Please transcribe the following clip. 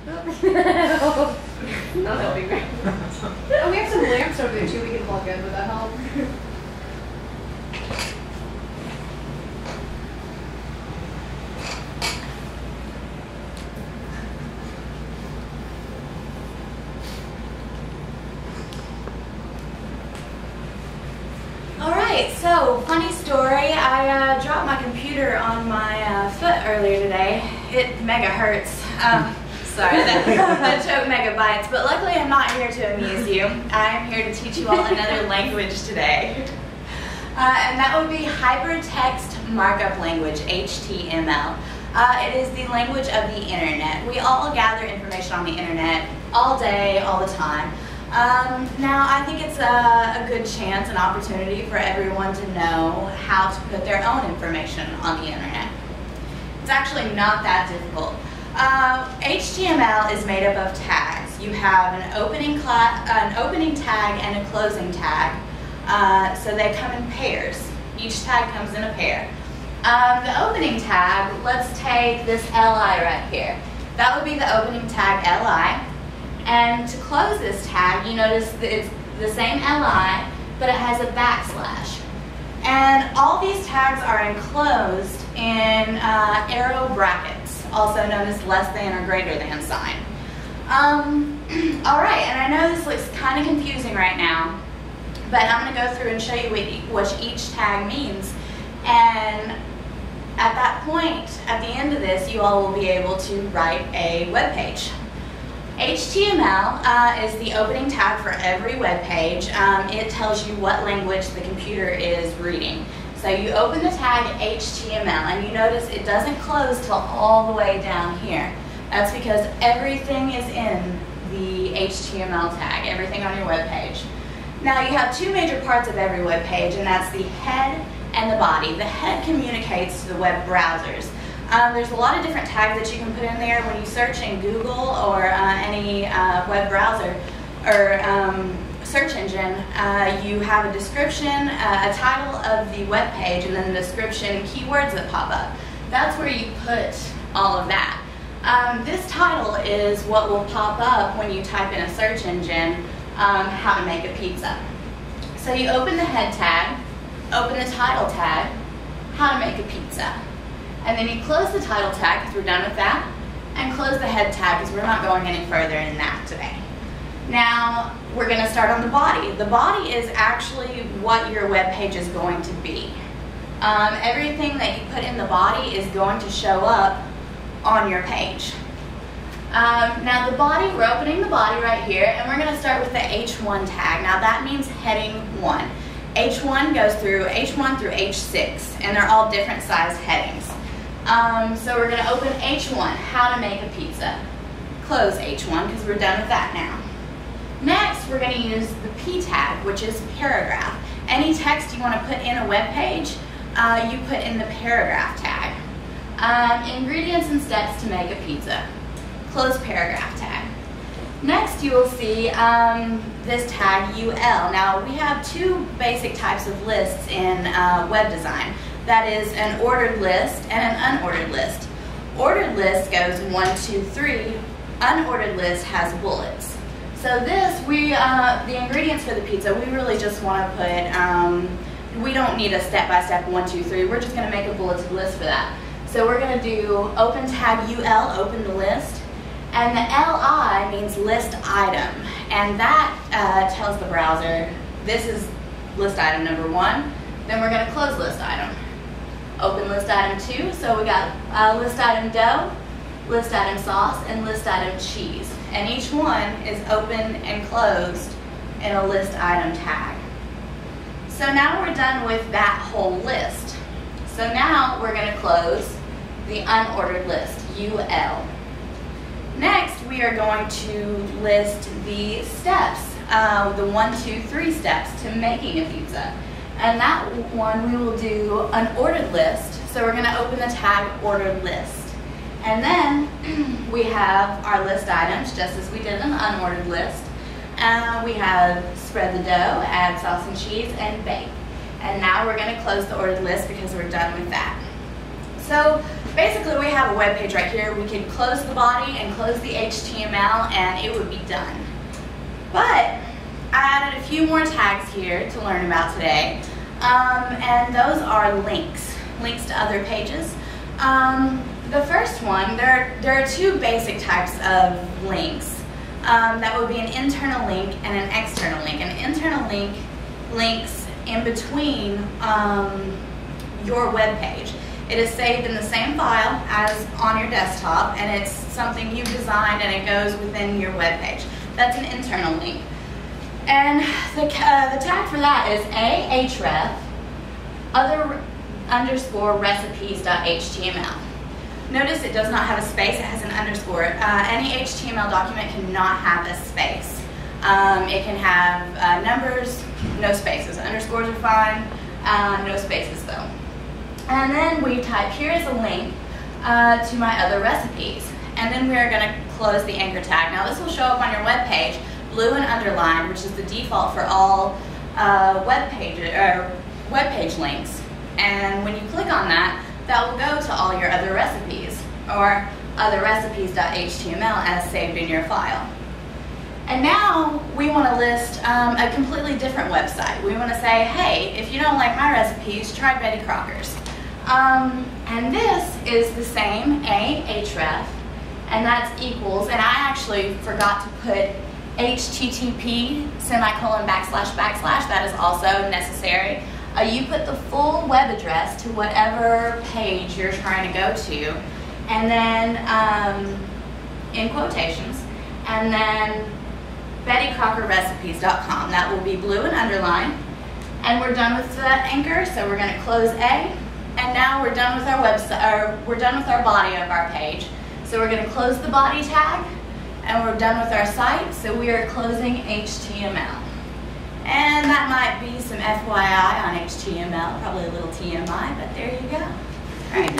No, that'll be great. Oh, we have some lamps over there too we can plug in. Would that help? Alright, so funny story. I dropped my computer on my foot earlier today. It mega hurts. Sorry, that joke mega bites, but luckily I'm not here to amuse you. I'm here to teach you all another language today. And that would be Hypertext Markup Language, HTML. It is the language of the internet. We all gather information on the internet all day, all the time. Now, I think it's a good chance, an opportunity for everyone to know how to put their own information on the internet. It's actually not that difficult. HTML is made up of tags. You have an opening tag and a closing tag, so they come in pairs. Each tag comes in a pair. The opening tag, let's take this LI right here. That would be the opening tag LI. And to close this tag, you notice that it's the same LI, but it has a backslash. And all these tags are enclosed in arrow brackets, also known as less than or greater than sign. Alright, and I know this looks kind of confusing right now, but I'm going to go through and show you what each tag means. And at that point, at the end of this, you all will be able to write a web page. HTML is the opening tag for every web page. It tells you what language the computer is reading. So you open the tag HTML and you notice it doesn't close till all the way down here. That's because everything is in the HTML tag, everything on your web page. Now you have two major parts of every web page, and that's the head and the body. The head communicates to the web browsers. There's a lot of different tags that you can put in there. When you search in Google or any web browser or search engine, you have a description, a title of the web page, and then the description and keywords that pop up. That's where you put all of that. This title is what will pop up when you type in a search engine, how to make a pizza. So you open the head tag, open the title tag, how to make a pizza. And then you close the title tag because we're done with that, and close the head tag because we're not going any further in that today. Now, we're going to start on the body. The body is actually what your web page is going to be. Everything that you put in the body is going to show up on your page. Now the body, we're opening the body right here, and we're going to start with the H1 tag. Now that means heading 1. H1 goes through H1 through H6, and they're all different size headings. So we're going to open H1, how to make a pizza. Close H1 because we're done with that now. Next, we're going to use the P tag, which is paragraph. Any text you want to put in a web page, you put in the paragraph tag. Ingredients and steps to make a pizza. Close paragraph tag. Next, you will see this tag UL. Now, we have two basic types of lists in web design. That is an ordered list and an unordered list. Ordered list goes 1, 2, 3. Unordered list has bullets. So this, the ingredients for the pizza, we really just want to put, we don't need a step-by-step 1, 2, 3. We're just going to make a bulleted list for that. So we're going to do open tag UL, open the list. And the LI means list item. And that tells the browser, this is list item number 1. Then we're going to close list item. Open list item 2, so we got list item dough, list item sauce, and list item cheese. And each one is open and closed in a list item tag. So now we're done with that whole list. So now we're going to close the unordered list, UL. Next, we are going to list the steps, the 1, 2, 3 steps to making a pizza. And that one we will do an ordered list. So we're going to open the tag ordered list. And then we have our list items, just as we did in the unordered list. We have spread the dough, add sauce and cheese, and bake. And now we're going to close the ordered list because we're done with that. So basically we have a web page right here. We can close the body and close the HTML and it would be done. But I added a few more tags here to learn about today. And those are links to other pages. The first one, there are two basic types of links. That would be an internal link and an external link. An internal link links in between your web page. It is saved in the same file as on your desktop, and it's something you designed and it goes within your web page. That's an internal link. And the tag for that is ahref other_recipes.html. Notice it does not have a space, it has an underscore. Any HTML document cannot have a space. It can have numbers, no spaces. Underscores are fine, no spaces though. And then we type, here is a link to my other recipes. And then we are going to close the anchor tag. Now this will show up on your web page, blue and underlined, which is the default for all web page links. And when you click on that, that will go to all your other recipes, or otherrecipes.html as saved in your file. And now we want to list a completely different website. We want to say, hey, if you don't like my recipes, try Betty Crocker's. And this is the same, ahref, and that's equals, and I actually forgot to put http semicolon / / that is also necessary. You put the full web address to whatever page you're trying to go to, and then in quotations, and then BettyCrockerRecipes.com. That will be blue and underlined. And we're done with the anchor, so we're going to close A. And now we're done with our website, or we're done with our body of our page. So we're going to close the body tag, and we're done with our site, so we are closing HTML. And that might be some FYI on HTML, probably a little TMI, but there you go. All right.